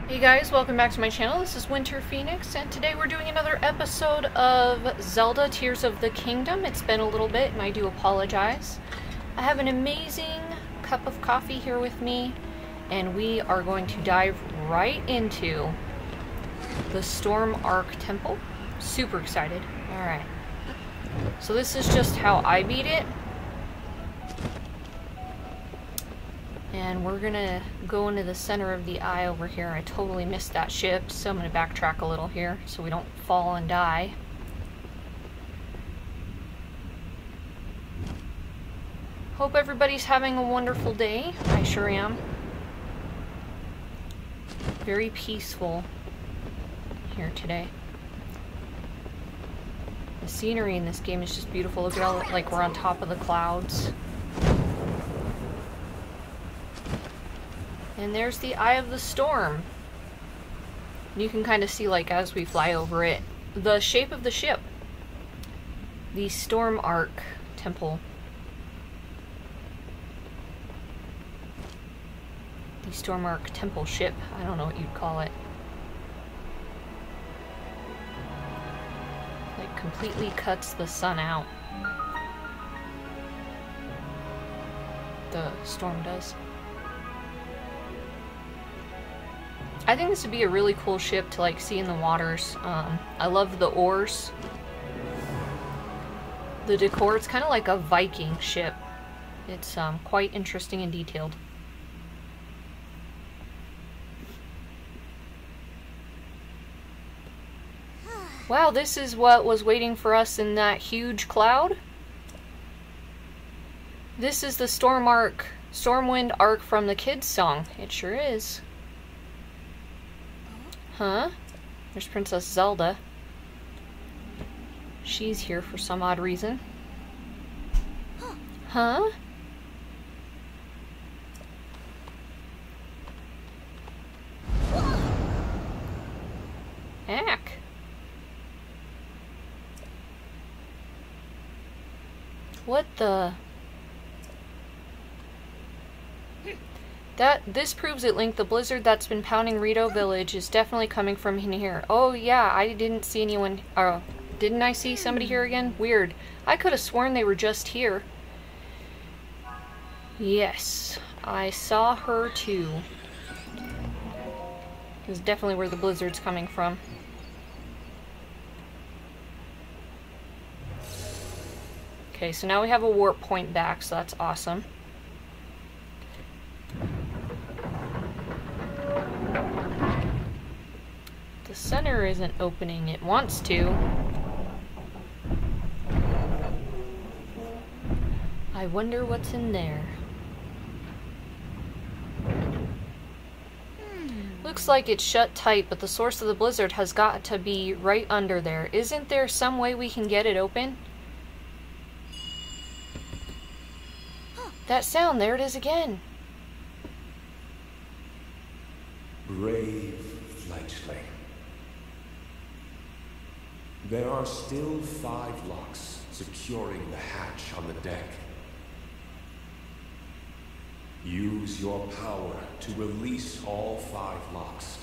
Hey guys, welcome back to my channel. This is Winter Phoenix, and today we're doing another episode of Zelda Tears of the Kingdom. It's been a little bit, and I do apologize. I have an amazing cup of coffee here with me, and we are going to dive right into the Storm Arc Temple. Super excited. Alright. So this is just how I beat it. And we're gonna go into the center of the eye over here. I totally missed that ship, so I'm gonna backtrack a little here so we don't fall and die. Hope everybody's having a wonderful day. I sure am. Very peaceful here today. The scenery in this game is just beautiful. Look at all, like we're on top of the clouds. And there's the Eye of the Storm. You can kind of see, like, as we fly over it, the shape of the ship. The Storm Arc Temple. The Storm Arc Temple ship. I don't know what you'd call it. Like, completely cuts the sun out. The storm does. I think this would be a really cool ship to like see in the waters. I love the oars. The decor, it's kind of like a Viking ship. It's quite interesting and detailed. Wow, this is what was waiting for us in that huge cloud. This is the Stormwind arc from the kids' song. It sure is. Huh? There's Princess Zelda. She's here for some odd reason. Huh? Ack. What the... This proves it, Link. The blizzard that's been pounding Rito Village is definitely coming from in here. Oh yeah, I didn't see anyone. Didn't I see somebody here again? Weird. I could have sworn they were just here. Yes, I saw her too. This is definitely where the blizzard's coming from. Okay, so now we have a warp point back, so that's awesome. The center isn't opening. It wants to. I wonder what's in there. Looks like it's shut tight, but the source of the blizzard has got to be right under there. Isn't there some way we can get it open? That sound, there it is again. Brave fledgling. There are still 5 locks securing the hatch on the deck. Use your power to release all 5 locks,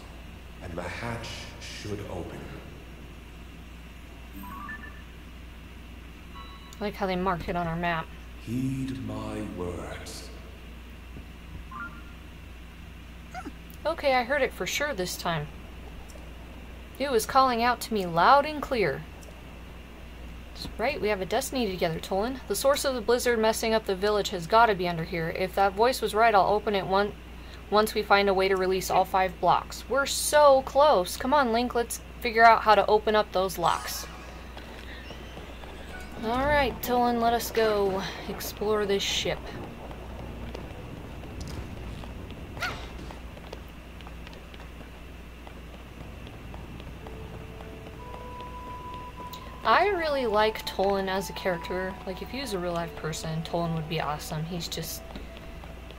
and the hatch should open. I like how they mark it on our map. Heed my words. Okay, I heard it for sure this time. It was calling out to me loud and clear. That's right, we have a destiny together, Tolan. The source of the blizzard messing up the village has got to be under here. If that voice was right, I'll open it once we find a way to release all 5 blocks. We're so close. Come on, Link, let's figure out how to open up those locks. Alright, Tolan, let us go explore this ship. I really like Tolan as a character. Like, if he was a real-life person, Tolan would be awesome. He's just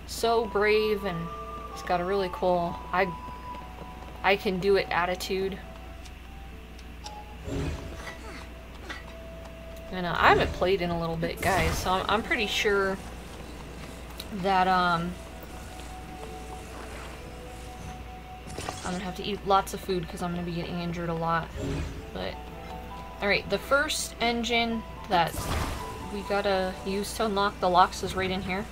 so brave, and he's got a really cool I can do it attitude. And I haven't played in a little bit, guys, so I'm pretty sure that I'm gonna have to eat lots of food because I'm gonna be getting injured a lot. But, alright, the first engine that we gotta use to unlock the locks is right in here.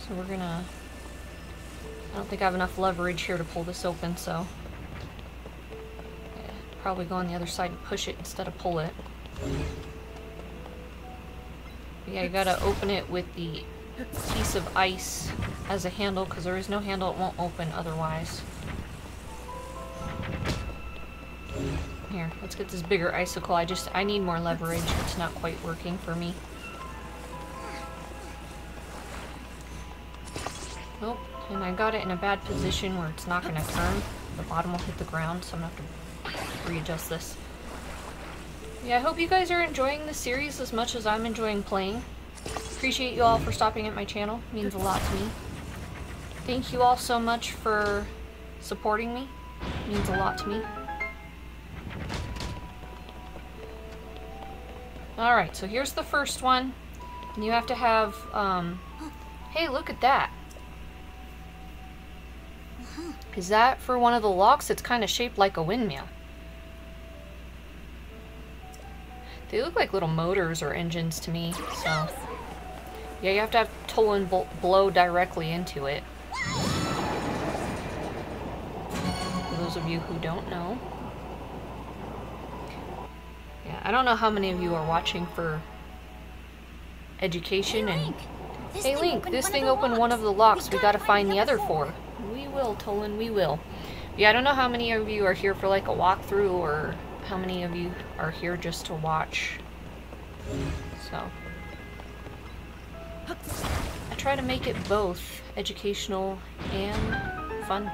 So we're gonna... I don't think I have enough leverage here to pull this open, so... yeah, probably go on the other side and push it instead of pull it. But yeah, you gotta open it with the piece of ice as a handle, because there is no handle, it won't open otherwise. Here, let's get this bigger icicle. I need more leverage. It's not quite working for me. Nope, and I got it in a bad position where it's not gonna turn. The bottom will hit the ground, so I'm gonna have to readjust this. Yeah, I hope you guys are enjoying the series as much as I'm enjoying playing. Appreciate you all for stopping at my channel. It means a lot to me. Thank you all so much for supporting me. It means a lot to me. Alright, so here's the first one. And you have to have, hey, look at that. Is that for one of the locks? It's kind of shaped like a windmill. They look like little motors or engines to me, so... yeah, you have to have toll and blow directly into it. For those of you who don't know. Yeah, I don't know how many of you are watching for education and... hey Link, this thing opened one of the locks. We gotta find the other four. We will, Tolan, we will. Yeah, I don't know how many of you are here for like a walkthrough or how many of you are here just to watch. So... I try to make it both educational and fun.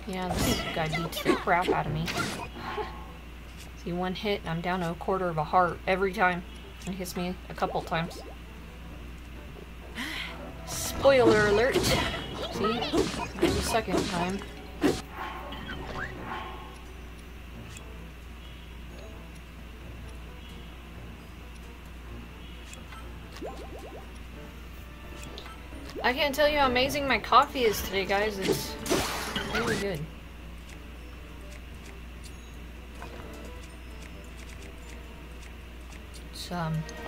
Yeah, this guy beats the crap out of me. See, one hit and I'm down to a quarter of a heart every time. It hits me a couple times. Spoiler alert! See? There's a second time. I can't tell you how amazing my coffee is today, guys. It's really good. It's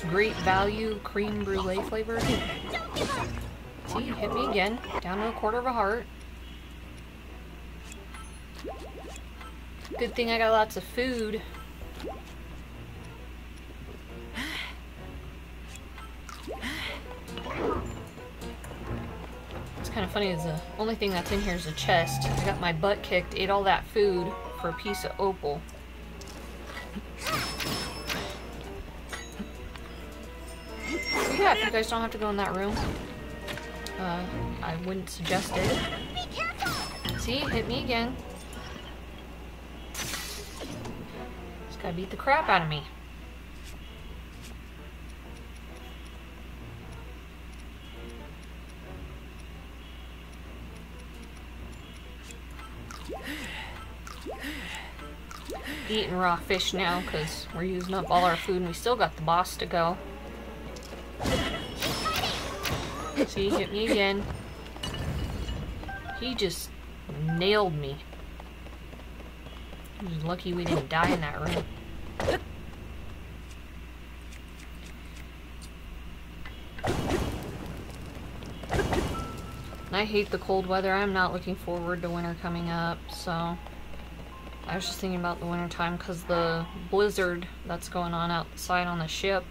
great value cream brulee flavor. See, hit me again. Down to a quarter of a heart. Good thing I got lots of food. Kind of funny is the only thing that's in here is a chest. I got my butt kicked, ate all that food for a piece of opal. So yeah, if you guys don't have to go in that room, I wouldn't suggest it. See, hit me again. This guy beat the crap out of me. Eating raw fish now because we're using up all our food and we still got the boss to go. See, hit me again. He just nailed me. I'm just lucky we didn't die in that room. And I hate the cold weather. I'm not looking forward to winter coming up, so... I was just thinking about the winter time because the blizzard that's going on outside on the ship.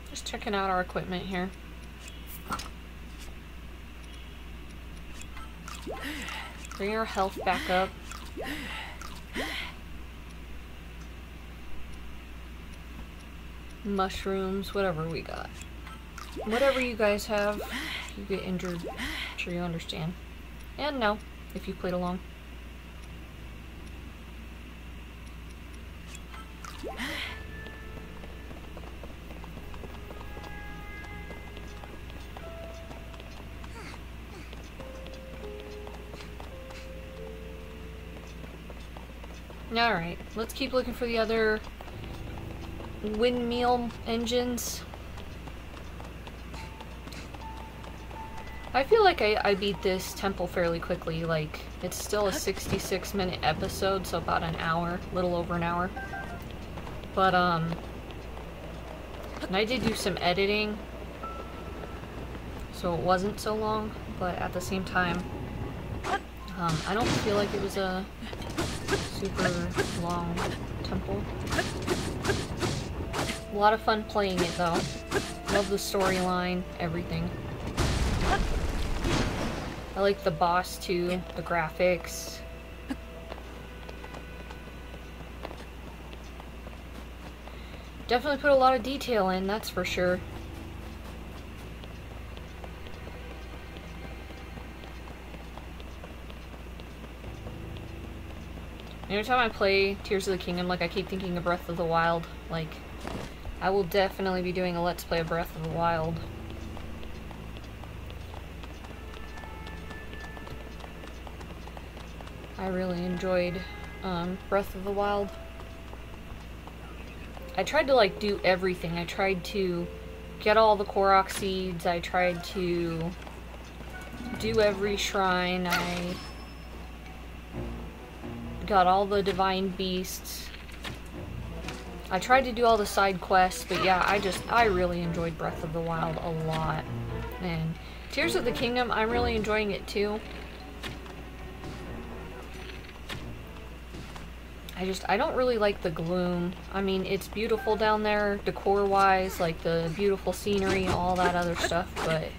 Just checking out our equipment here. Bring our health back up. Mushrooms, whatever we got. Whatever you guys have, if you get injured, I'm sure you understand. And no, if you played along. Alright, let's keep looking for the other windmill engines. I feel like I beat this temple fairly quickly. Like, it's still a 66-minute episode, so about an hour, a little over an hour. But, and I did do some editing, so it wasn't so long, but at the same time, I don't feel like it was a super long temple. A lot of fun playing it, though. Love the storyline, everything. I like the boss too, the graphics. Definitely put a lot of detail in, that's for sure. Every time I play Tears of the Kingdom, like, I keep thinking of Breath of the Wild. Like, I will definitely be doing a Let's Play of Breath of the Wild. I really enjoyed Breath of the Wild. I tried to, like, do everything. I tried to get all the Korok seeds. I tried to do every shrine. I got all the divine beasts. I tried to do all the side quests, but yeah, I really enjoyed Breath of the Wild a lot. And Tears of the Kingdom, I'm really enjoying it too. I don't really like the gloom. I mean, it's beautiful down there, decor-wise, like the beautiful scenery, all that other stuff, but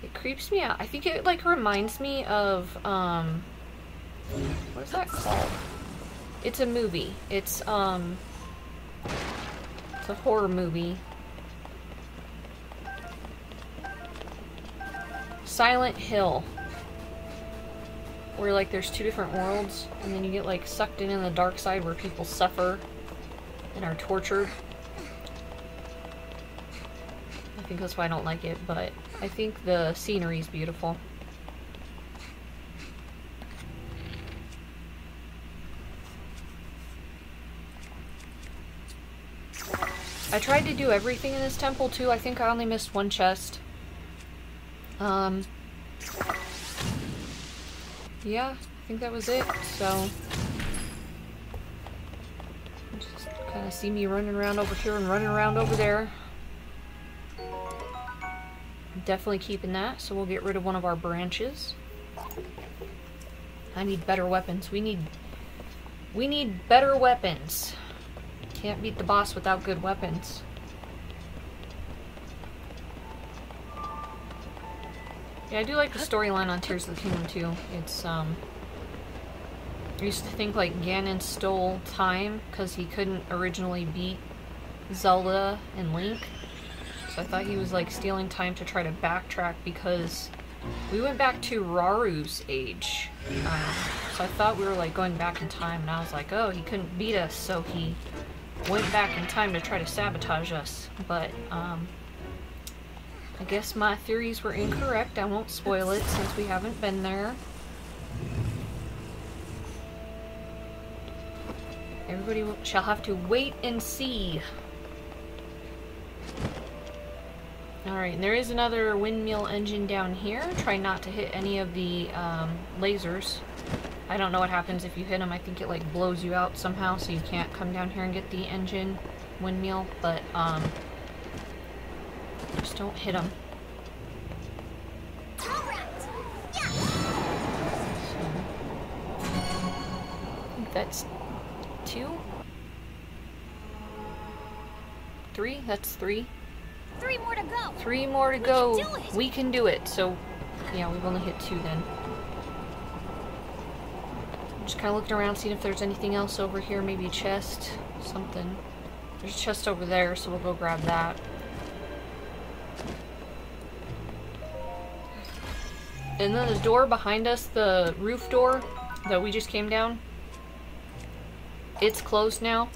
it creeps me out. I think it, like, reminds me of, what is that called? It's a movie. It's a horror movie. Silent Hill. Where, like, there's two different worlds, and then you get, like, sucked in the dark side where people suffer and are tortured. I think that's why I don't like it, but I think the scenery is beautiful. I tried to do everything in this temple, too. I think I only missed one chest. Yeah, I think that was it, so just kind of see me running around over here and running around over there. Definitely keeping that, so we'll get rid of one of our branches. I need better weapons. We need better weapons. Can't beat the boss without good weapons. Yeah, I do like the storyline on Tears of the Kingdom too. It's, I used to think, like, Ganon stole time because he couldn't originally beat Zelda and Link. So I thought he was, like, stealing time to try to backtrack because we went back to Raru's age. So I thought we were, like, going back in time, and I was like, oh, he couldn't beat us, so he went back in time to try to sabotage us. But, I guess my theories were incorrect. I won't spoil it since we haven't been there. Everybody shall have to wait and see. Alright, and there is another windmill engine down here. Try not to hit any of the lasers. I don't know what happens if you hit them. I think it, like, blows you out somehow, so you can't come down here and get the engine windmill, but just don't hit them. So, I think that's 2? 3? That's 3. 3 more to go. 3 more to go. We can do it. We can do it. So, yeah, we've only hit 2 then. Just kind of looking around, seeing if there's anything else over here. Maybe a chest, something. There's a chest over there, so we'll go grab that. And then the door behind us, the roof door that we just came down, it's closed now.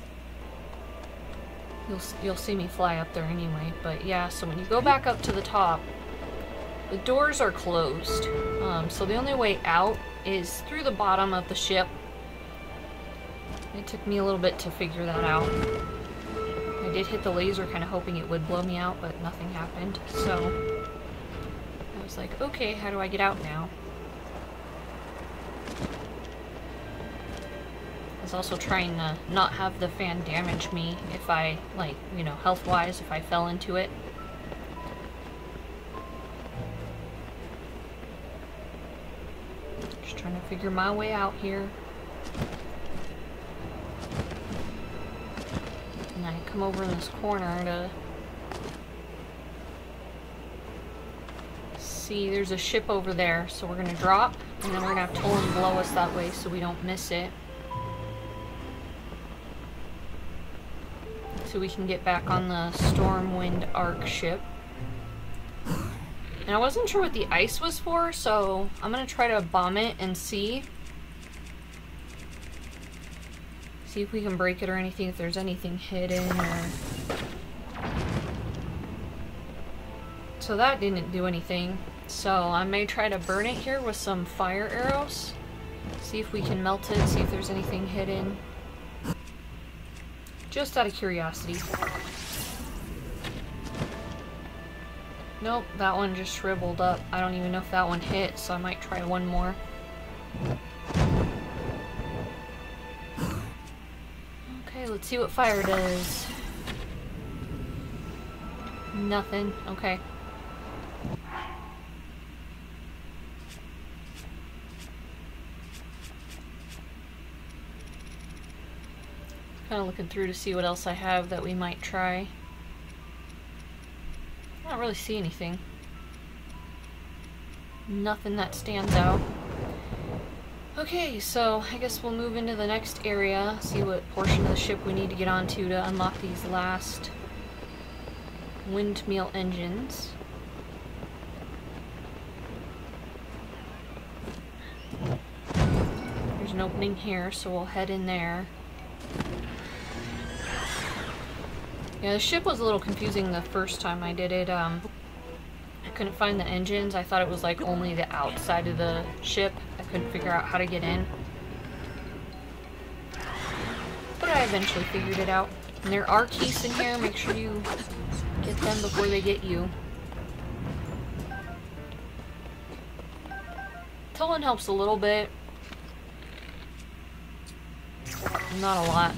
You'll see me fly up there anyway, but yeah, so when you go back up to the top, the doors are closed. So the only way out is through the bottom of the ship. It took me a little bit to figure that out. I did hit the laser kind of hoping it would blow me out, but nothing happened. So I was like, okay, how do I get out now? I was also trying to not have the fan damage me if I, like, you know, health-wise, if I fell into it. Just trying to figure my way out here. And I come over in this corner to see there's a ship over there, so we're gonna drop, and then we're gonna have Tolan blow us that way so we don't miss it. So we can get back on the stormwind arc ship. And I wasn't sure what the ice was for, so I'm gonna try to bomb it and see if we can break it or anything, if there's anything hidden or... So that didn't do anything. So I may try to burn it here with some fire arrows. See if we can melt it, see if there's anything hidden. Just out of curiosity. Nope, that one just shriveled up. I don't even know if that one hit, so I might try one more. Okay, let's see what fire does. Nothing. Okay. Kind of looking through to see what else I have that we might try. I don't really see anything. Nothing that stands out. Okay, so I guess we'll move into the next area, see what portion of the ship we need to get onto to unlock these last windmill engines. There's an opening here, so we'll head in there. Yeah, the ship was a little confusing the first time I did it. I couldn't find the engines. I thought it was like only the outside of the ship. I couldn't figure out how to get in. But I eventually figured it out. And there are keys in here. Make sure you get them before they get you. Tolan helps a little bit. Not a lot.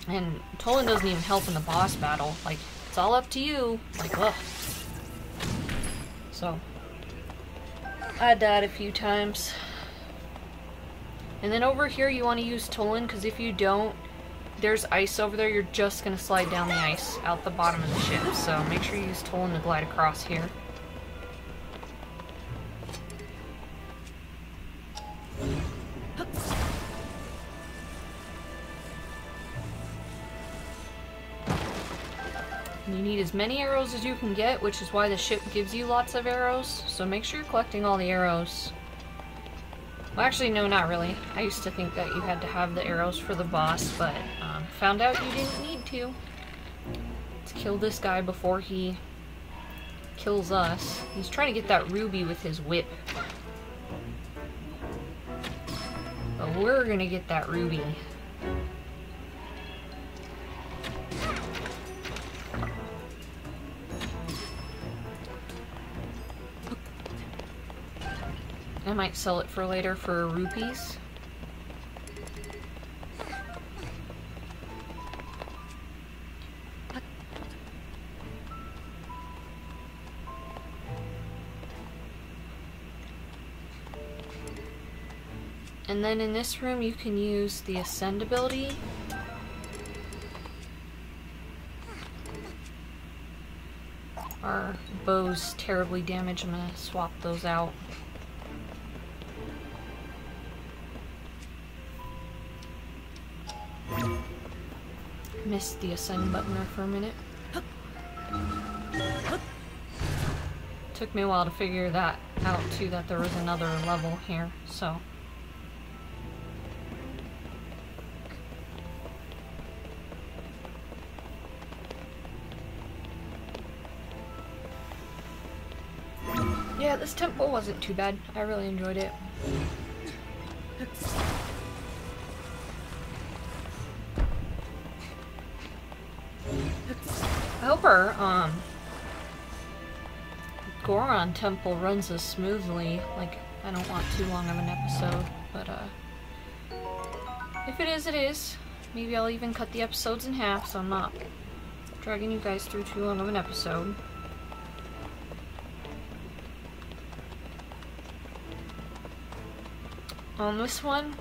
And Tolan doesn't even help in the boss battle. Like, it's all up to you. Like, ugh. So, I died a few times. And then over here you want to use Tolan, because if you don't, there's ice over there. You're just going to slide down the ice out the bottom of the ship. So make sure you use Tolan to glide across here. You need as many arrows as you can get, which is why the ship gives you lots of arrows. So make sure you're collecting all the arrows. Well, actually, no, not really. I used to think that you had to have the arrows for the boss, but found out you didn't need to. Let's kill this guy before he kills us. He's trying to get that ruby with his whip. But we're gonna get that ruby. I might sell it for later for rupees. And then in this room you can use the Ascend ability. Our bow's terribly damaged. I'm gonna swap those out. Missed the Ascend button there for a minute. Took me a while to figure that out too, that there was another level here, so. Yeah, this temple wasn't too bad. I really enjoyed it. hope our Goron temple runs as smoothly. Like, I don't want too long of an episode, but if it is, it is. Maybe I'll even cut the episodes in half so I'm not dragging you guys through too long of an episode. On this one,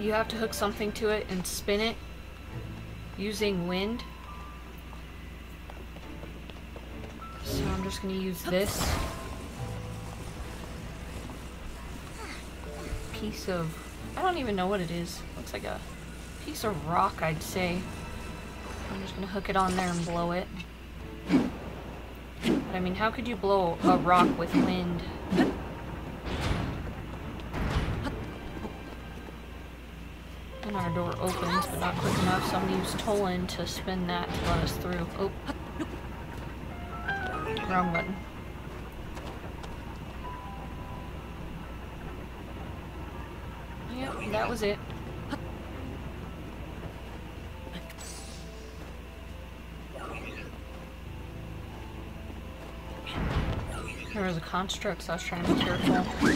you have to hook something to it and spin it using wind. So I'm just going to use this piece of, I don't even know what it is. Looks like a piece of rock, I'd say. I'm just going to hook it on there and blow it. But I mean, how could you blow a rock with wind? And our door opens, but not quick enough, so I'm going to use Tolan to spin that to let us through. Oh. Wrong button. Yep, that was it. There was a construct, so I was trying to be careful.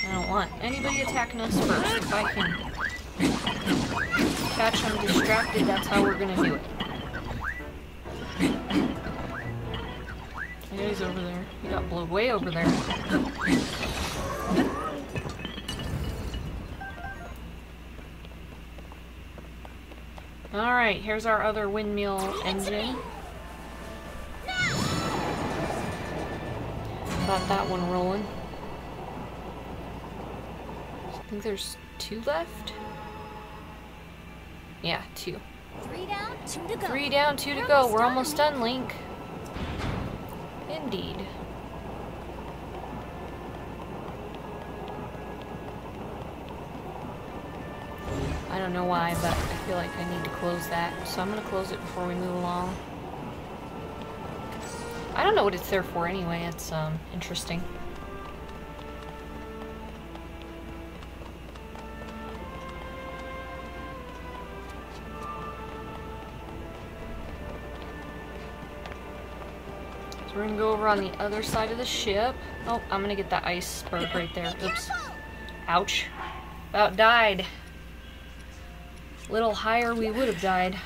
I don't want anybody attacking us first. If I can catch them distracted, that's how we're gonna do it. Yeah, he's over there. He got blown way over there. Alright, here's our other windmill engine. Got that one rolling. I think there's 2 left? Yeah, 2. 3 down, 2 to go. 3 down, 2 to go. We're almost done, Link. Indeed. I don't know why, but I feel like I need to close that. So I'm going to close it before we move along. I don't know what it's there for anyway. It's interesting. So we're gonna go over on the other side of the ship. Oh, I'm gonna get that iceberg right there. Oops. Ouch. About died. Little higher we would have died.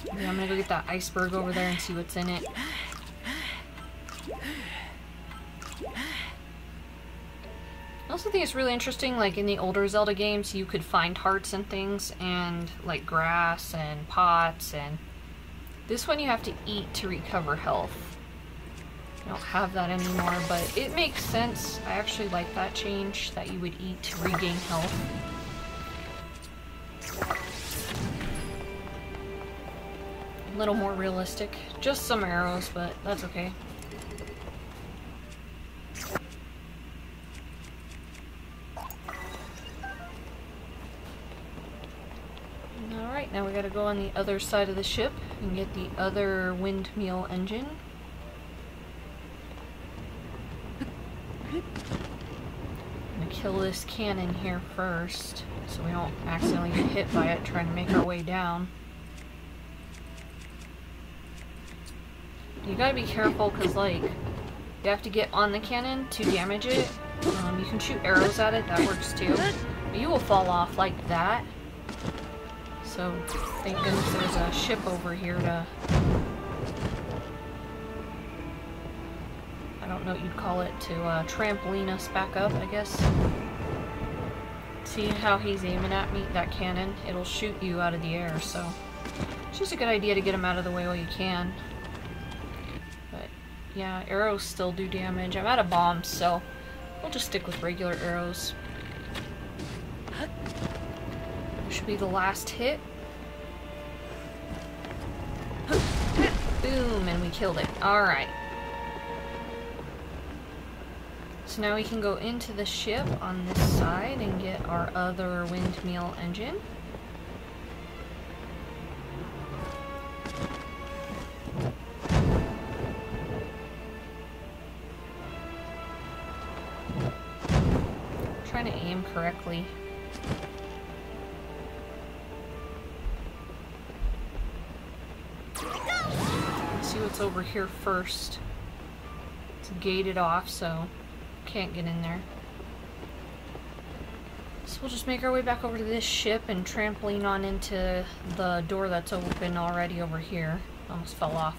Yeah, I'm gonna go get that iceberg over there and see what's in it. I also think it's really interesting, like in the older Zelda games, you could find hearts and things, and like grass and pots, and this one you have to eat to recover health. I don't have that anymore, but it makes sense. I actually like that change, that you would eat to regain health. A little more realistic. Just some arrows, but that's okay. Alright, now we gotta go on the other side of the ship and get the other windmill engine. I'm gonna kill this cannon here first, so we don't accidentally get hit by it trying to make our way down. You gotta be careful because, like, you have to get on the cannon to damage it. You can shoot arrows at it, that works too. But you will fall off like that. So, thank goodness there's a ship over here to... I don't know what you'd call it, to trampoline us back up, I guess. See how he's aiming at me, that cannon? It'll shoot you out of the air, so... It's just a good idea to get him out of the way while you can. Yeah, arrows still do damage. I'm out of bombs, so we'll just stick with regular arrows. Should be the last hit. Boom, and we killed it. Alright. So now we can go into the ship on this side and get our other windmill engine. Trying to aim correctly. what's over here first. It's gated off, so can't get in there. So we'll just make our way back over to this ship and trampoline on into the door that's open already over here. Almost fell off.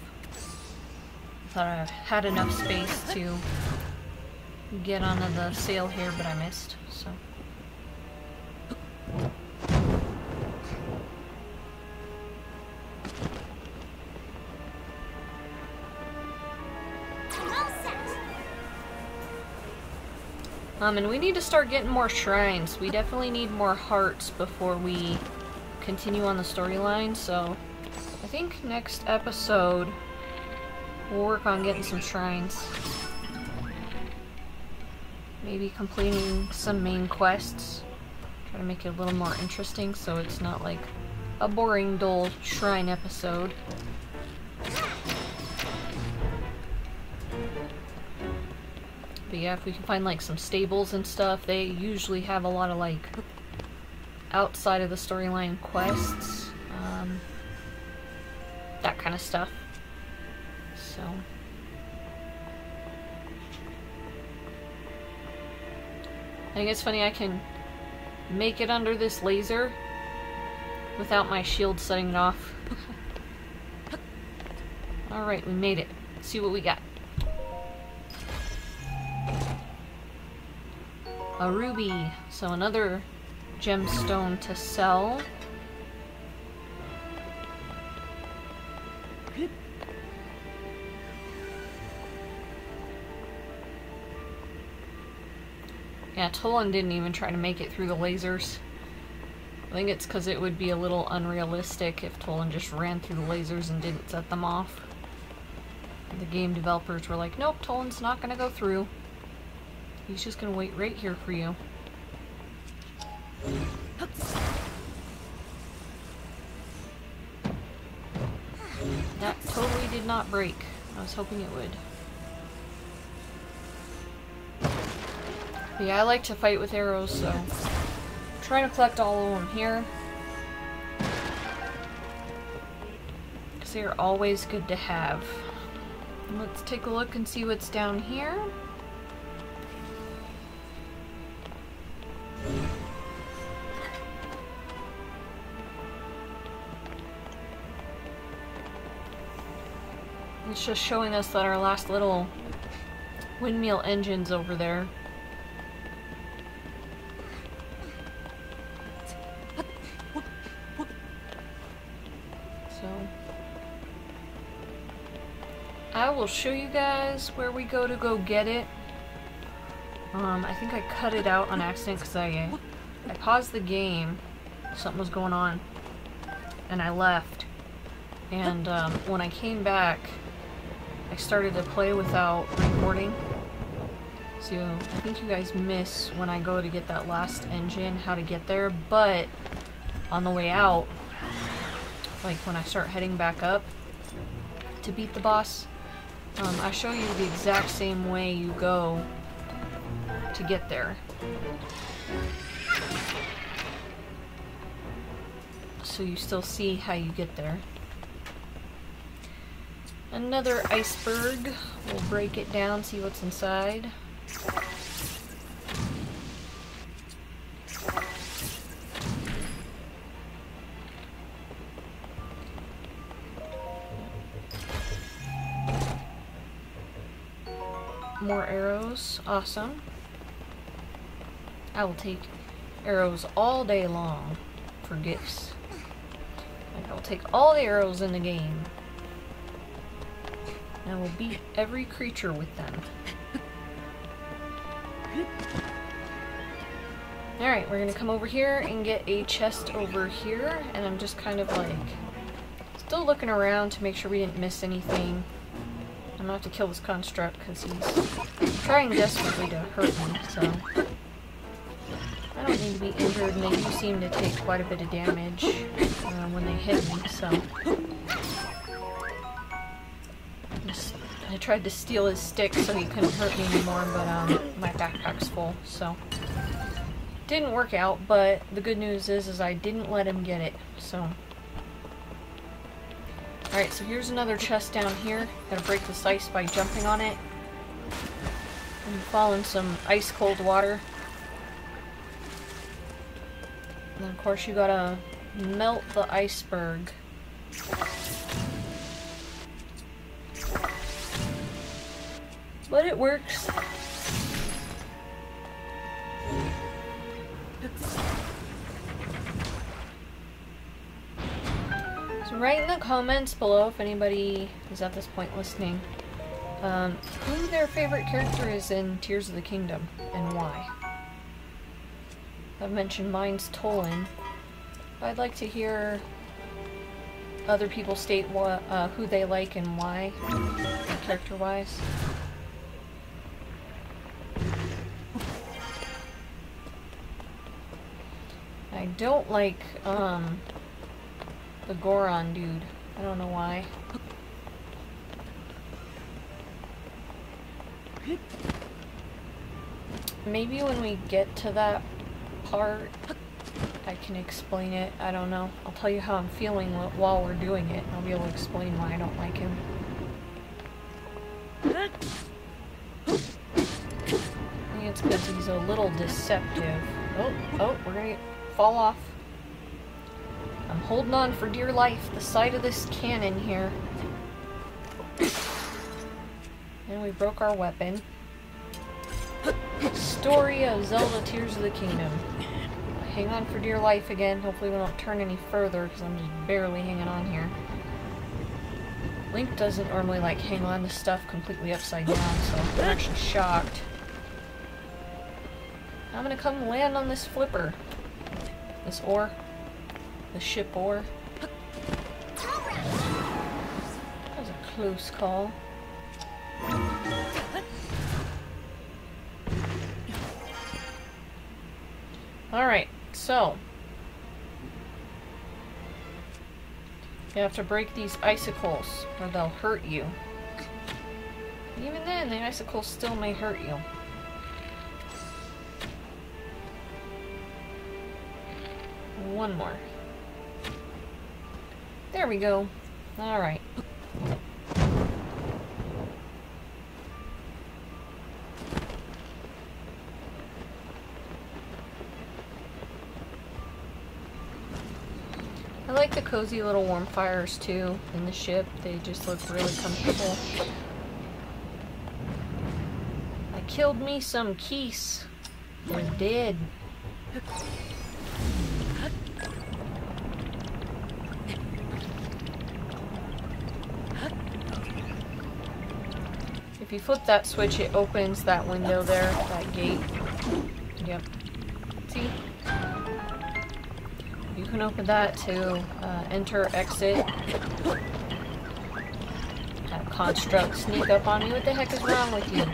Thought I had enough space to get onto the sail here, but I missed, so. And we need to start getting more shrines. We definitely need more hearts before we continue on the storyline, so I think next episode we'll work on getting some shrines. Maybe completing some main quests. Try to make it a little more interesting so it's not like a boring, dull shrine episode. But yeah, if we can find like some stables and stuff, they usually have a lot of like outside of the storyline quests, that kind of stuff. So I think it's funny I can make it under this laser without my shield setting it off. Alright, we made it. Let's see what we got. A ruby, so another gemstone to sell. Yeah, Tolan didn't even try to make it through the lasers. I think it's because it would be a little unrealistic if Tolan just ran through the lasers and didn't set them off. The game developers were like, nope, Tolan's not gonna go through. He's just gonna wait right here for you. That totally did not break. I was hoping it would. But yeah, I like to fight with arrows, so I'm trying to collect all of them here. Because they are always good to have. Let's take a look and see what's down here. It's just showing us that our last little windmill engine's over there. So I will show you guys where we go to go get it. I think I cut it out on accident because I paused the game. Something was going on. And I left. And when I came back, I started to play without recording. So I think you guys miss when I go to get that last engine, how to get there. But on the way out, like when I start heading back up to beat the boss, I show you the exact same way you go to get there. So you still see how you get there. Another iceberg. We'll break it down, see what's inside. More arrows. Awesome. I will take arrows all day long for gifts. Like, I will take all the arrows in the game. And I will beat every creature with them. Alright, we're gonna come over here and get a chest over here. And I'm just kind of like still looking around to make sure we didn't miss anything. I'm gonna have to kill this construct because he's trying desperately to hurt me, so I don't need to be injured, and they do seem to take quite a bit of damage when they hit me, so I tried to steal his stick so he couldn't hurt me anymore, but my backpack's full, so didn't work out. But the good news is I didn't let him get it, so Alright, so here's another chest down here. Gotta break this ice by jumping on it. And fall in some ice cold water. And then of course you gotta melt the iceberg. But it works. So write in the comments below if anybody is at this point listening, who their favorite character is in Tears of the Kingdom and why. I've mentioned mine's Tolan. I'd like to hear other people state what, who they like and why, character-wise. I don't like, the Goron dude. I don't know why. Maybe when we get to that part, I can explain it. I don't know. I'll tell you how I'm feeling while we're doing it. I'll be able to explain why I don't like him. I think it's because he's a little deceptive. Oh, we're gonna fall off. I'm holding on for dear life. The side of this cannon here. And we broke our weapon. Story of Zelda Tears of the Kingdom. Hang on for dear life again. Hopefully we don't turn any further because I'm just barely hanging on here. Link doesn't normally like hang on to stuff completely upside down, so I'm actually shocked. I'm gonna come land on this flipper. This ore. The ship ore. That was a close call. Alright, so you have to break these icicles or they'll hurt you. Even then, the icicles still may hurt you. One more. There we go. Alright. I like the cozy little warm fires too in the ship. They just look really comfortable. I killed me some geese. They're dead. If you flip that switch, it opens that window there, that gate. Yep. See? You can open that to enter, exit. Have construct sneak up on me. What the heck is wrong with you?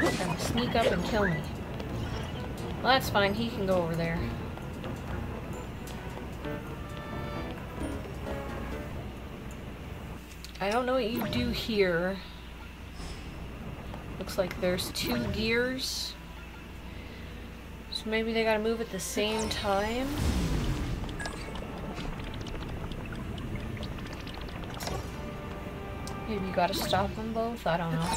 Trying to sneak up and kill me. Well, that's fine. He can go over there. I don't know what you do here. Looks like there's 2 gears. So maybe they gotta move at the same time. Maybe you gotta stop them both? I don't know.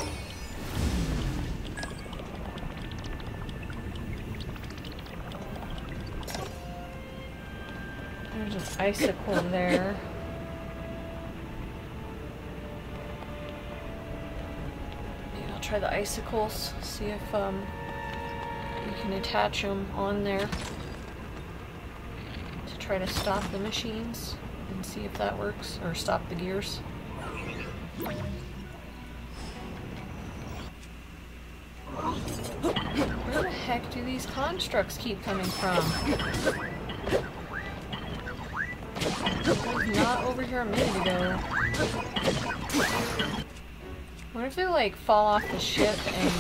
There's an icicle there. Try the icicles, see if you can attach them on there to try to stop the machines and see if that works, or stop the gears. Where the heck do these constructs keep coming from? It was not over here a minute ago. What if they like fall off the ship and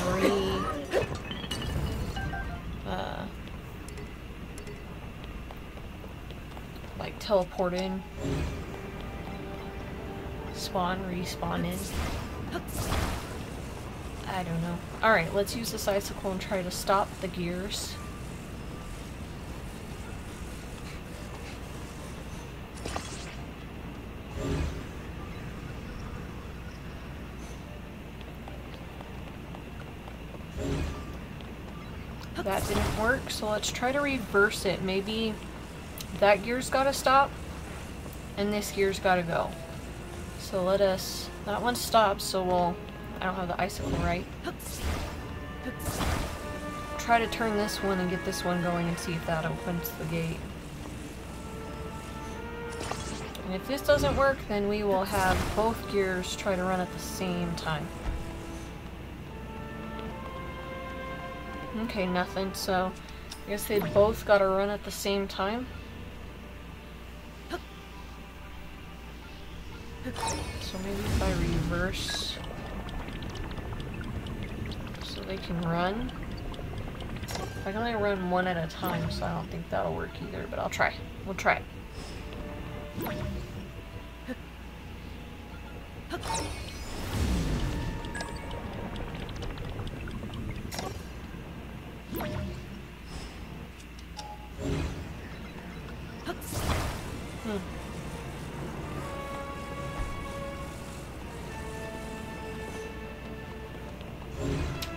like teleport in? Spawn, respawn in? I don't know. Alright, let's use this icicle and try to stop the gears. that didn't work, so let's try to reverse it. Maybe that gear's gotta stop, and this gear's gotta go. So let us... That one stops, so we'll... I don't have the icicle right. Try to turn this one and get this one going and see if that opens the gate. And if this doesn't work, then we will have both gears try to run at the same time. Okay, nothing, so I guess they both gotta run at the same time. So maybe if I reverse so they can run. I can only run one at a time, so I don't think that'll work either, but I'll try. We'll try it.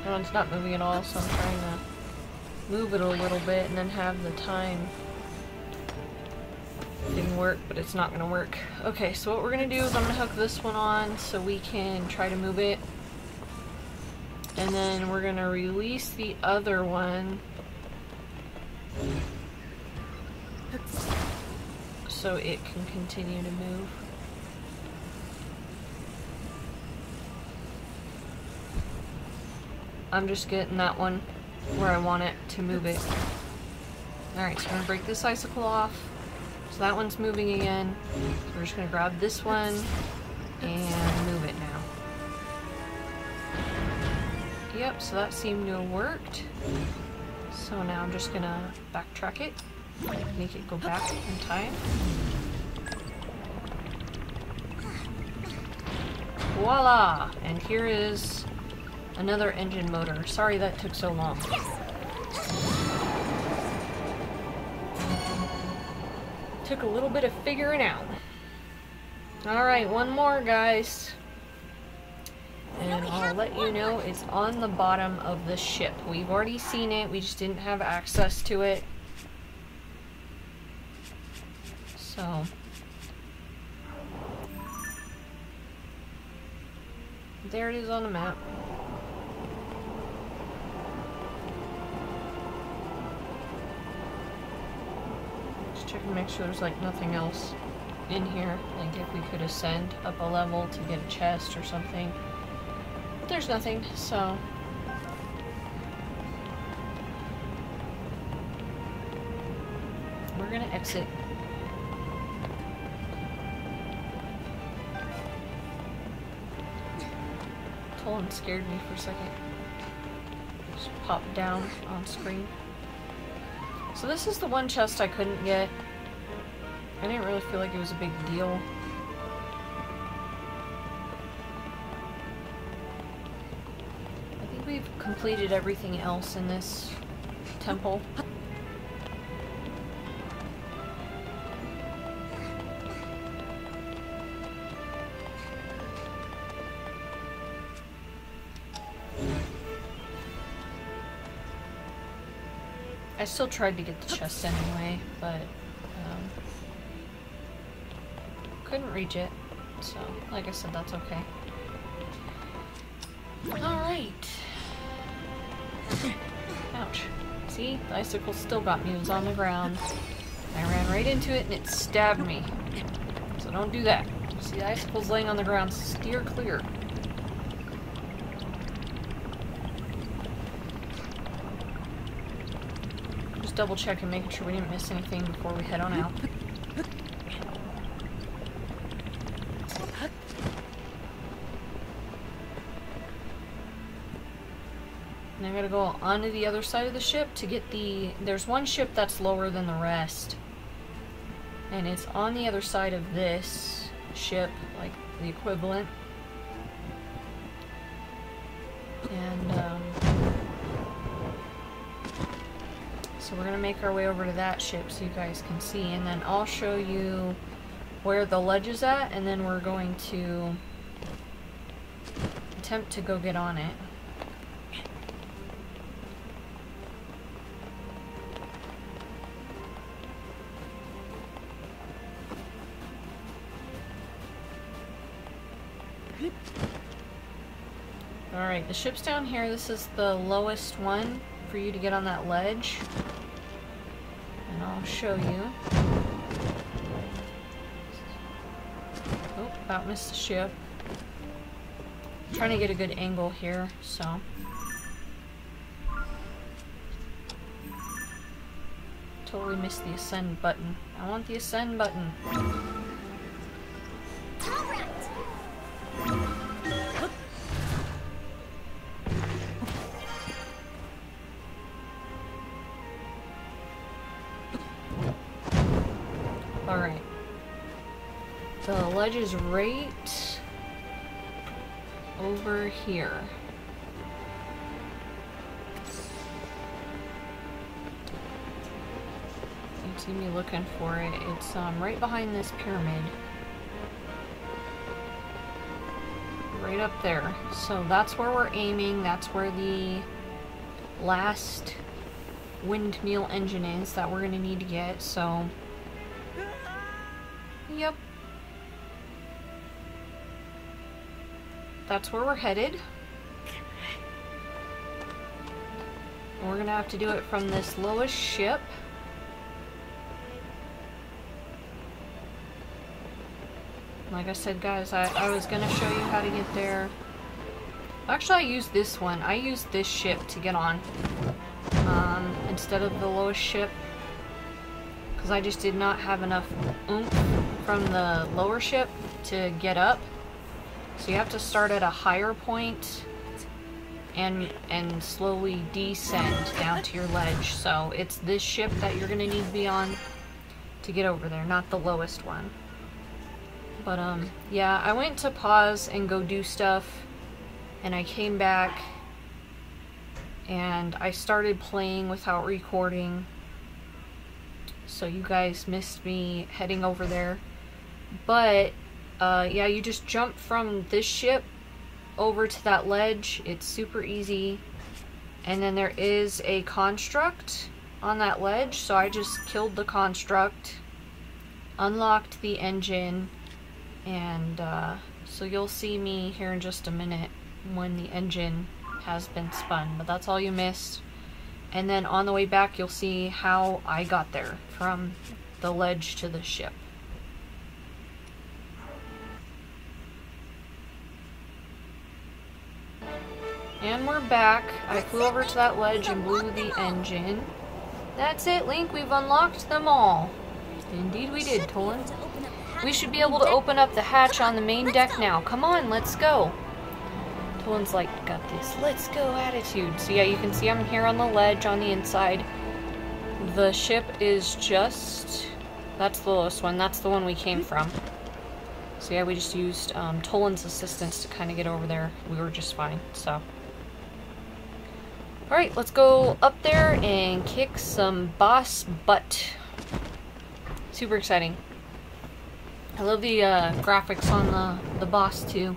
That one's not moving at all, so I'm trying to move it a little bit and then have the time thing work, but it's not going to work. Okay, so what we're going to do is I'm going to hook this one on so we can try to move it. And then we're going to release the other one so it can continue to move. I'm just getting that one where I want it to move it. Alright, so I'm going to break this icicle off. So that one's moving again. So we're just going to grab this one and move it now. Yep, so that seemed to have worked. So now I'm just going to backtrack it. Make it go back in time. Voila! And here is another engine motor. Sorry that took so long. Took a little bit of figuring out. Alright, one more, guys. And I'll let you know it's on the bottom of the ship. We've already seen it, we just didn't have access to it. So... there it is on the map. Check and make sure there's like nothing else in here, like if we could ascend up a level to get a chest or something. But there's nothing, so we're gonna exit. Tolan scared me for a second. Just popped down on screen. So this is the one chest I couldn't get. I didn't really feel like it was a big deal. I think we've completed everything else in this temple. I still tried to get the chest anyway, but couldn't reach it. So, like I said, that's okay. Alright. Ouch. See? The icicle still got me. It was on the ground. I ran right into it and it stabbed me. So don't do that. See, the icicle's laying on the ground. Steer clear. Double check and making sure we didn't miss anything before we head on out. And I gotta go onto the other side of the ship to get the... There's one ship that's lower than the rest. And it's on the other side of this ship, like the equivalent. And, so we're going to make our way over to that ship so you guys can see, and then I'll show you where the ledge is at, and then we're going to attempt to go get on it. Alright, the ship's down here. This is the lowest one for you to get on that ledge. And I'll show you. Oh, about missed the ship. I'm trying to get a good angle here, so. Totally missed the ascend button. I want the ascend button. Alright. The ledge is right over here. You see me looking for it. It's right behind this pyramid. Right up there. So that's where we're aiming. That's where the last windmill engine is that we're going to need to get. So, yep. That's where we're headed. We're going to have to do it from this lowest ship. Like I said, guys, I was going to show you how to get there. Actually, I used this one. I used this ship to get on. Instead of the lowest ship. Because I just did not have enough oomph from the lower ship to get up. So you have to start at a higher point and slowly descend down to your ledge. So it's this ship that you're going to need to be on to get over there, not the lowest one. But yeah, I went to pause and go do stuff, and I came back and I started playing without recording. So you guys missed me heading over there. But yeah, you just jump from this ship over to that ledge. It's super easy. And then there is a construct on that ledge, so I just killed the construct, unlocked the engine, and so you'll see me here in just a minute when the engine has been spun. But that's all you missed. And then on the way back, you'll see how I got there from the ledge to the ship. And we're back. I flew over to that ledge and blew the engine. That's it, Link. We've unlocked them all. Indeed we did, Tolan. We should be able to open up the hatch on the main deck now. Come on, let's go. Tolan's like, got this. Let's go attitude. So yeah, you can see I'm here on the ledge on the inside. The ship is just... That's the lowest one. That's the one we came from. So yeah, we just used Tolan's assistance to kind of get over there. We were just fine, so... Alright, let's go up there and kick some boss butt. Super exciting. I love the graphics on the boss too.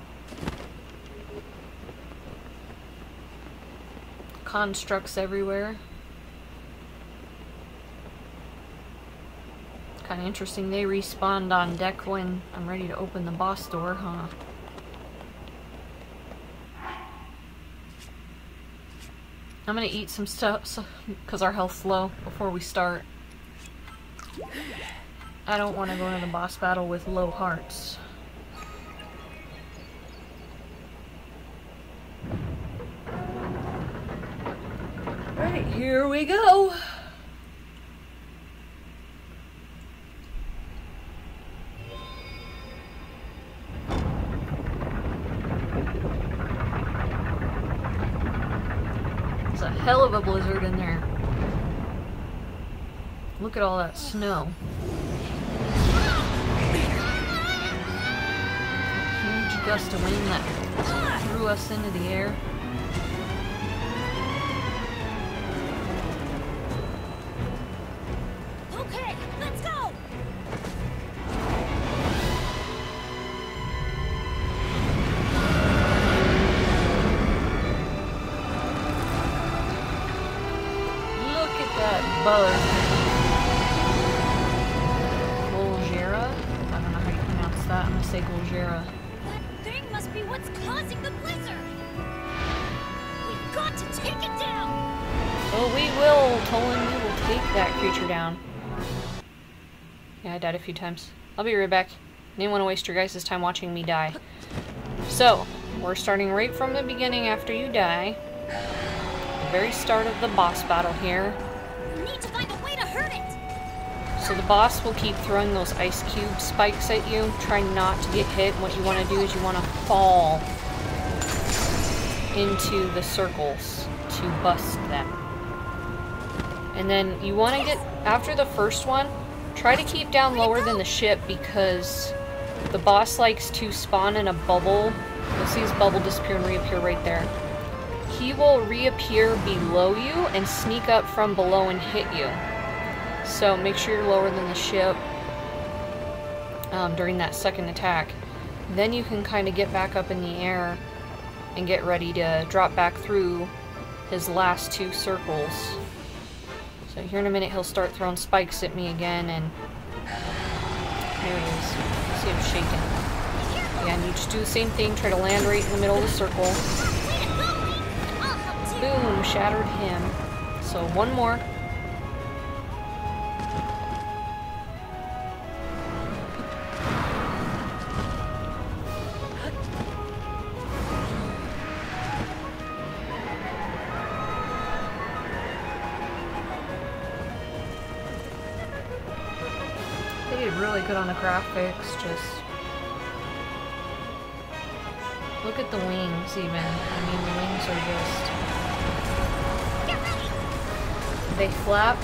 Constructs everywhere. Kind of interesting. They respawned on deck when I'm ready to open the boss door, huh? I'm gonna eat some stuff because our health's low before we start. I don't want to go into the boss battle with low hearts. Alright, here we go! It's a hell of a blizzard in there. Look at all that snow. Huge gust of wind that threw us into the air. Okay, let's go. Look at that bug. Golgera? I don't know how you pronounce that. I'm gonna say Golgera. That thing must be what's causing the blizzard. We've got to take it down. Oh, we will, Tolan. We will take that creature down. Yeah, I died a few times. I'll be right back. I didn't want to waste your guys' time watching me die. So, we're starting right from the beginning after you die. The very start of the boss battle here. We need to find a way to hurt it. So the boss will keep throwing those ice cube spikes at you. Try not to get hit. What you want to do is you want to fall into the circles to bust them. And then you want to get, after the first one, try to keep down lower than the ship because the boss likes to spawn in a bubble. You'll see his bubble disappear and reappear right there. He will reappear below you and sneak up from below and hit you. So make sure you're lower than the ship during that second attack. Then you can kind of get back up in the air and get ready to drop back through his last two circles. So here in a minute he'll start throwing spikes at me again, and there he is. You see him shaking. Again, you just do the same thing, try to land right in the middle of the circle. Boom, shattered him. So one more. They did really good on the graphics, just look at the wings even. I mean, the wings are just, they flap,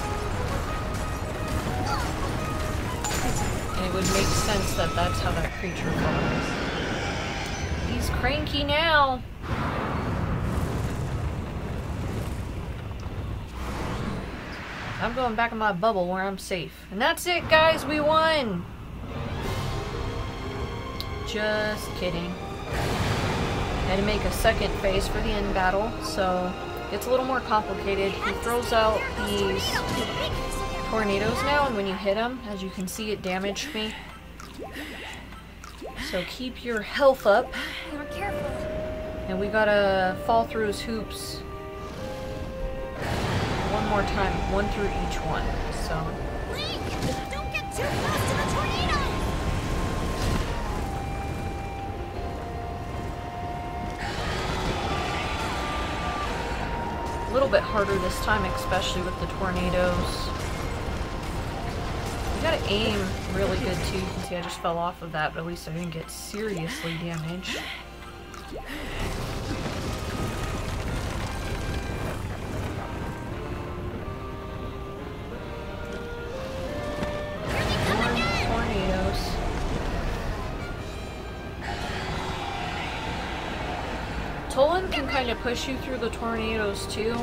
and it would make sense that that's how that creature flies. He's cranky now. I'm going back in my bubble where I'm safe. And that's it, guys. We won! Just kidding. I had to make a second phase for the end battle, so it gets a little more complicated. He throws out these tornadoes now, and when you hit them, as you can see, it damaged me. So keep your health up. More careful. And we gotta fall through his hoops one more time, one through each one. So Link, don't get too close to the tornado. a little bit harder this time, especially with the tornadoes. You gotta aim really good too. You can see I just fell off of that, but at least I didn't get seriously damaged. Tolan can kind of push you through the tornadoes too,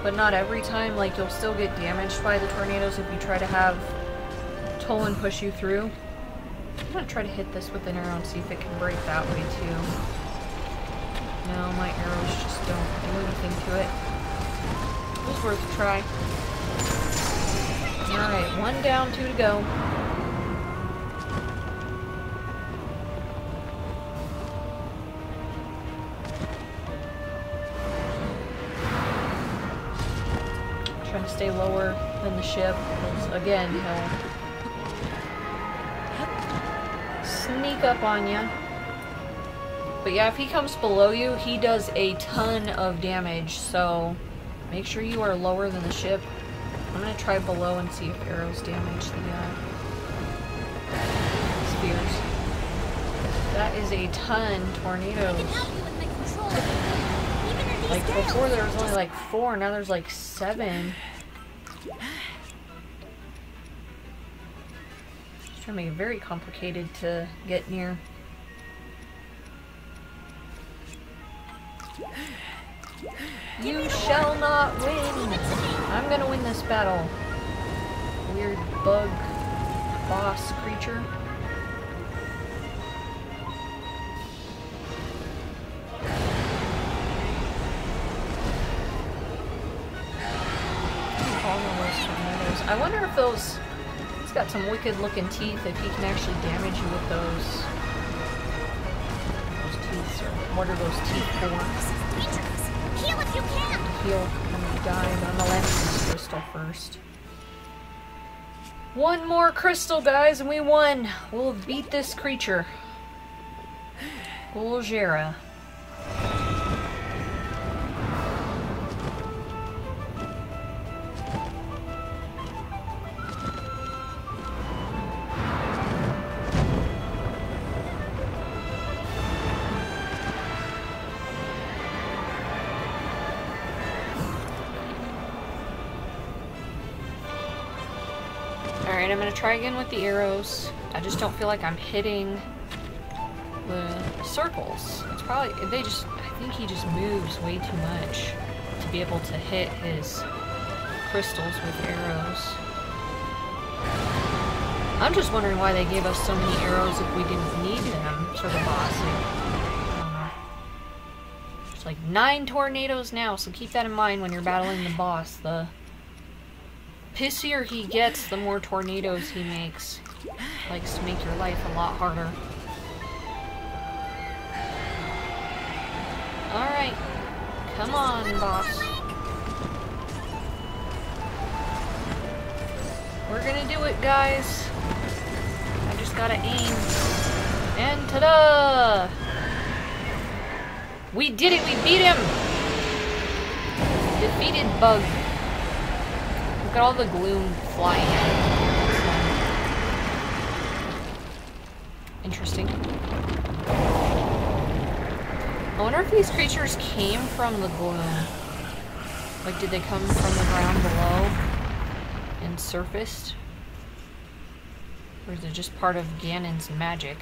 but not every time. Like, you'll still get damaged by the tornadoes if you try to have Tolan push you through. I'm gonna try to hit this with an arrow and see if it can break that way too. No, my arrows just don't do anything to it. It was worth a try. Alright, 1 down, 2 to go. Trying to stay lower than the ship, because again, he'll sneak up on you. But yeah, if he comes below you, he does a ton of damage, so make sure you are lower than the ship. I'm gonna try below and see if arrows damage the spears. That is a ton tornadoes. Like, before there was only like 4, now there's like 7. Just trying to make it very complicated to get near. You shall not win! I'm gonna win this battle. Weird bug boss creature. I wonder if those, he's got some wicked looking teeth, if he can actually damage you with those teeth. What are those teeth for? This is dangerous. Heal if you can. Heal from the guy, but I'm gonna land this crystal first. One more crystal, guys, and we won. We'll beat this creature. Gulgera. Alright, I'm gonna try again with the arrows. I just don't feel like I'm hitting the circles. It's probably, I think he just moves way too much to be able to hit his crystals with arrows. I'm just wondering why they gave us so many arrows if we didn't need them for the boss. I don't know. There's like 9 tornadoes now, so keep that in mind when you're battling the boss. The pissier he gets, the more tornadoes he makes. Likes to make your life a lot harder. Alright. Come on, boss. We're gonna do it, guys. I just gotta aim. And ta-da! We did it! We beat him! Defeated Bug. Look at all the gloom flying out. Interesting. I wonder if these creatures came from the gloom. Like, did they come from the ground below and surfaced? Or is it just part of Ganon's magic?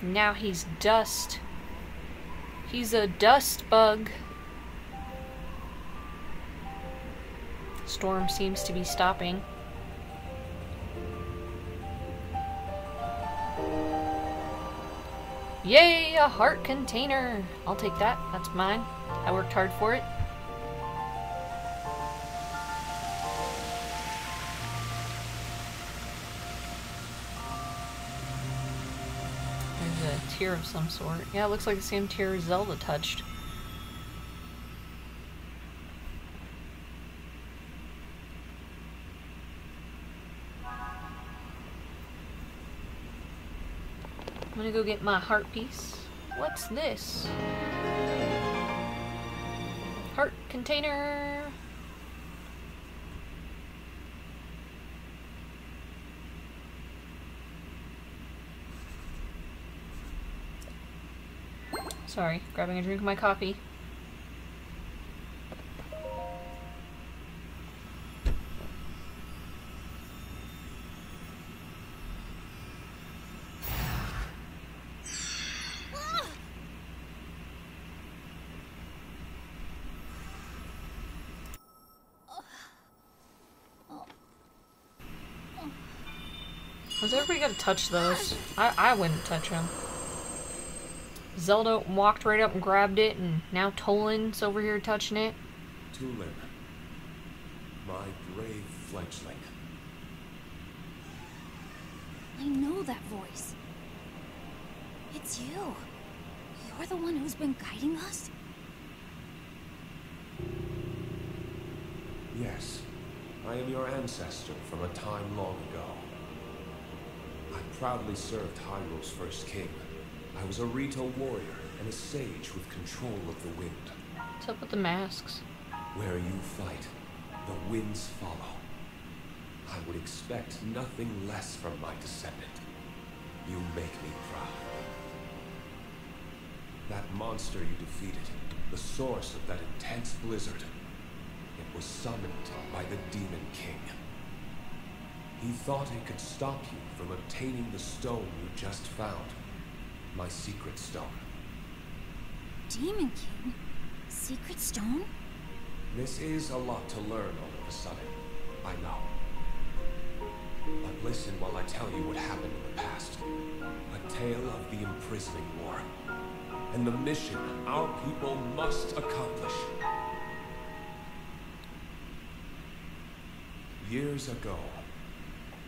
Now he's dust. He's a dust bug. Storm seems to be stopping. Yay, a heart container! I'll take that. That's mine. I worked hard for it. There's a tear of some sort. Yeah, it looks like the same tear Zelda touched. I'm gonna go get my heart piece. What's this? Heart container. Sorry, grabbing a drink of my coffee. Has everybody got to touch those? I wouldn't touch them. Zelda walked right up and grabbed it, and now Tolan's over here touching it. Tulin, my brave fledgling. I know that voice. It's you. You're the one who's been guiding us? Yes, I am your ancestor from a time long ago. I proudly served Hyrule's first king. I was a Rito warrior and a sage with control of the wind. What's up with the masks? Where you fight, the winds follow. I would expect nothing less from my descendant. You make me proud. That monster you defeated, the source of that intense blizzard, it was summoned by the Demon King. He thought it could stop you from obtaining the stone you just found. My secret stone. Demon King? Secret stone? This is a lot to learn all of a sudden, I know. But listen while I tell you what happened in the past. A tale of the imprisoning war. And the mission our people must accomplish. Years ago,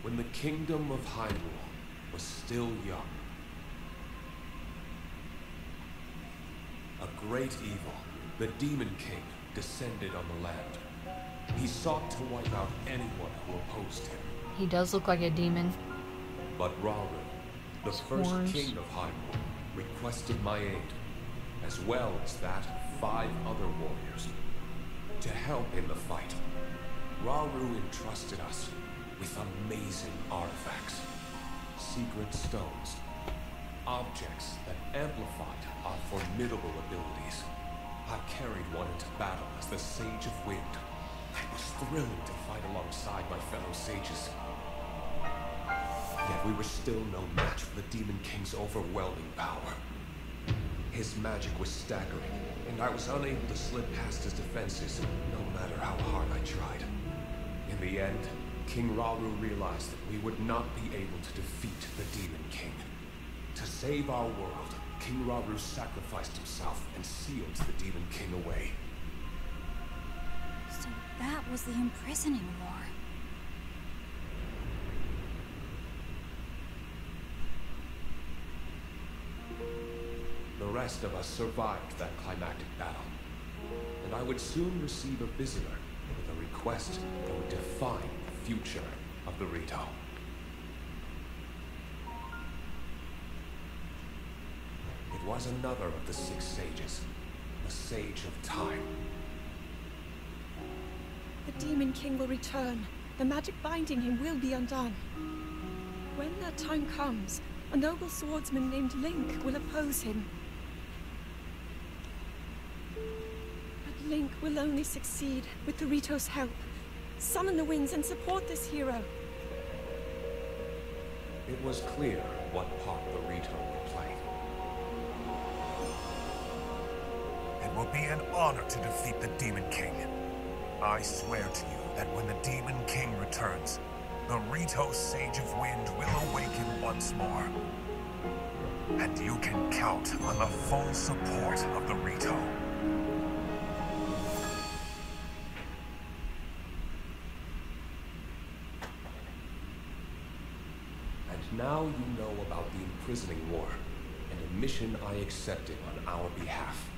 when the kingdom of Hyrule was still young, great evil, the Demon King, descended on the land. He sought to wipe out anyone who opposed him. He does look like a demon. But Rauru, the first king of Hyrule, requested my aid, as well as that of 5 other warriors, to help in the fight. Rauru entrusted us with amazing artifacts, secret stones, objects that amplified our formidable abilities. I carried one into battle as the Sage of Wind, and was thrilled to fight alongside my fellow sages. Yet we were still no match for the Demon King's overwhelming power. His magic was staggering, and I was unable to slip past his defenses, no matter how hard I tried. In the end, King Rauru realized that we would not be able to defeat the Demon King. To save our world, King Rauru sacrificed himself and sealed the Demon King away. So that was the imprisoning war. The rest of us survived that climactic battle, and I would soon receive a visitor with a request that would define the future of the Rito. It was another of the 6 sages, the Sage of Time. The Demon King will return. The magic binding him will be undone. When that time comes, a noble swordsman named Link will oppose him. But Link will only succeed with the Rito's help. Summon the winds and support this hero. It was clear what part the Rito would play. It will be an honor to defeat the Demon King. I swear to you that when the Demon King returns, the Rito Sage of Wind will awaken once more. And you can count on the full support of the Rito. And now you know about the imprisoning war, and a mission I accepted on our behalf.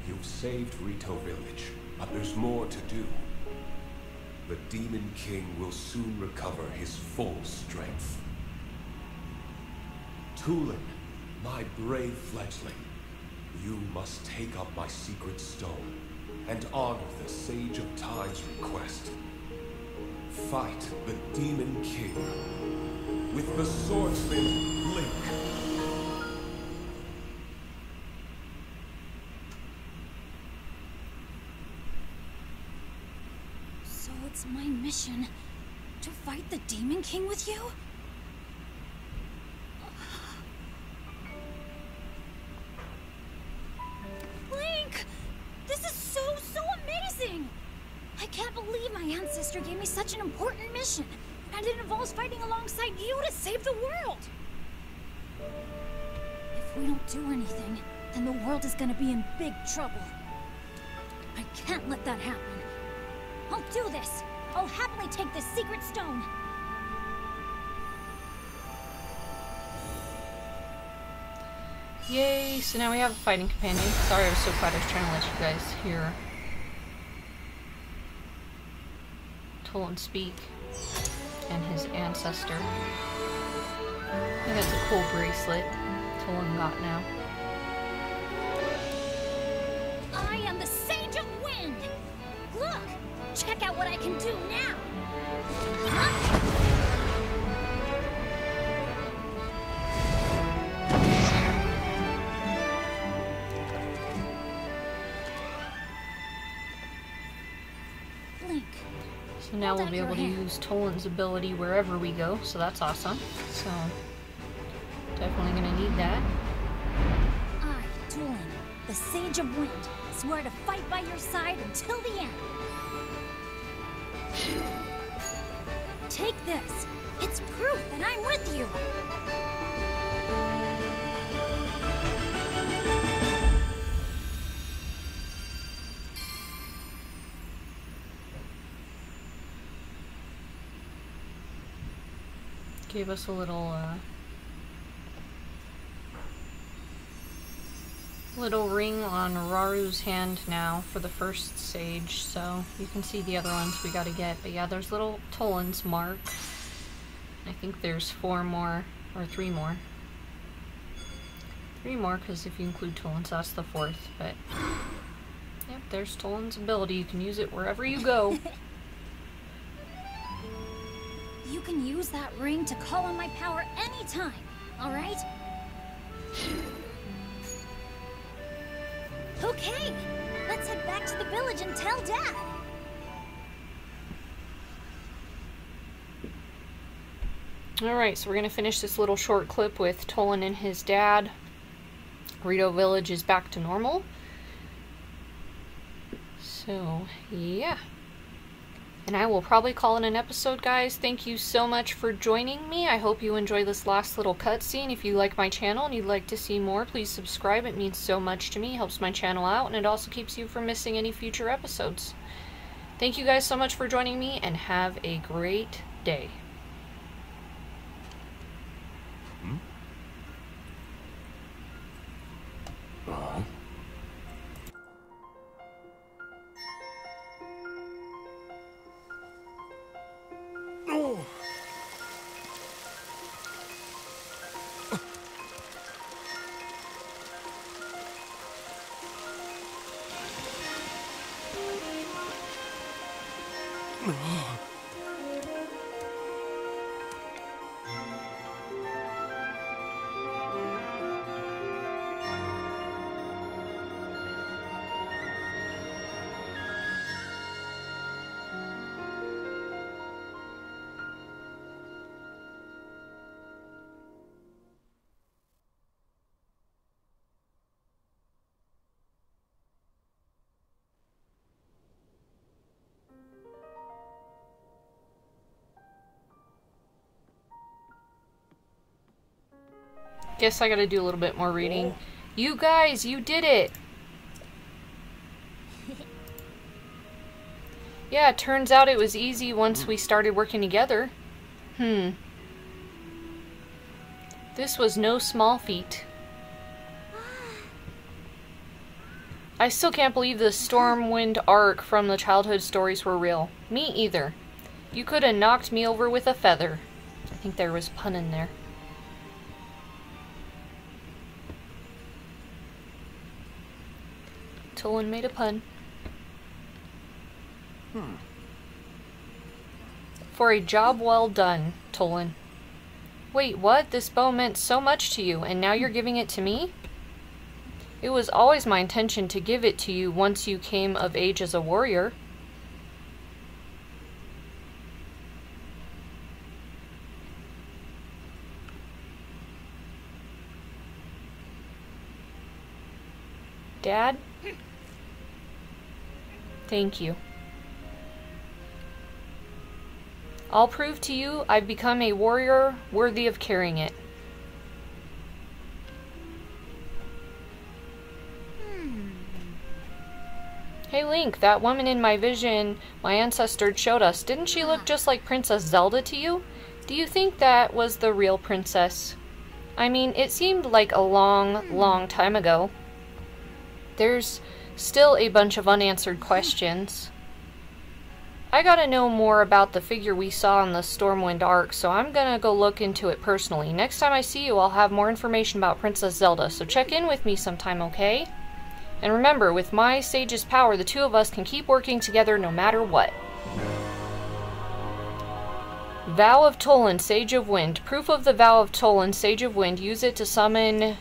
You've saved Rito Village, but there's more to do. The Demon King will soon recover his full strength. Tulin, my brave fledgling, you must take up my secret stone and honor the Sage of Time's request. Fight the Demon King with the swordsman Link. So it's my mission to fight the Demon King with you? Link! This is so amazing! I can't believe my ancestor gave me such an important mission. And it involves fighting alongside you to save the world! If we don't do anything, then the world is gonna be in big trouble. I can't let that happen. I'll do this! I'll happily take this secret stone! Yay, so now we have a fighting companion. Sorry, I was so quiet, I was trying to let you guys hear Tulin speak. And his ancestor. I think that's a cool bracelet Tulin got now. I am the Sage of Wind! Look! Check out what I can do now! Huh? Link. So now we'll be able to use Tolin's ability wherever we go, so that's awesome. So, definitely gonna need that. I, Tulin, the Sage of Wind, swear to fight by your side until the end. Take this. It's proof that I'm with you. Gave us a little little ring on Raru's hand now for the first sage, so you can see the other ones we gotta get. But yeah, there's little Toland's mark. I think there's 4 more, or 3 more. 3 more, because if you include Toland's, that's the 4th. But yep, there's Toland's ability. You can use it wherever you go. You can use that ring to call on my power anytime, alright? Okay, let's head back to the village and tell Dad. Alright, so we're going to finish this little short clip with Toland and his dad. Rito Village is back to normal. So, yeah. And I will probably call it an episode, guys. Thank you so much for joining me. I hope you enjoy this last little cutscene. If you like my channel and you'd like to see more, please subscribe. It means so much to me. It helps my channel out, and it also keeps you from missing any future episodes. Thank you guys so much for joining me, and have a great day. Guess I gotta do a little bit more reading. You guys, you did it! Yeah, it turns out it was easy once we started working together. This was no small feat. I still can't believe the stormwind arc from the childhood stories were real. Me either. You could have knocked me over with a feather. I think there was a pun in there. Toland made a pun. For a job well done, Toland. Wait, what? This bow meant so much to you, and now you're giving it to me? It was always my intention to give it to you once you came of age as a warrior. Dad? Thank you. I'll prove to you I've become a warrior worthy of carrying it. Hey Link, that woman in my vision my ancestor showed us, didn't she look just like Princess Zelda to you? Do you think that was the real princess? I mean, it seemed like a long time ago. There's still a bunch of unanswered questions. I gotta know more about the figure we saw in the Stormwind arc, so I'm gonna go look into it personally. Next time I see you, I'll have more information about Princess Zelda, so check in with me sometime, okay? And remember, with my sage's power, the two of us can keep working together no matter what. Vow of Toland, Sage of Wind. Proof of the Vow of Toland, Sage of Wind. Use it to summon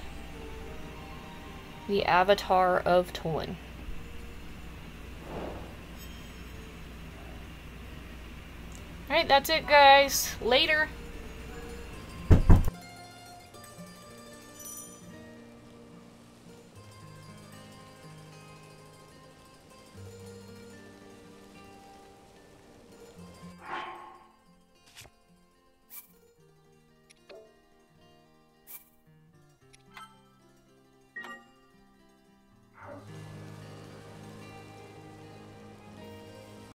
the Avatar of Toland. Alright, that's it, guys. Later.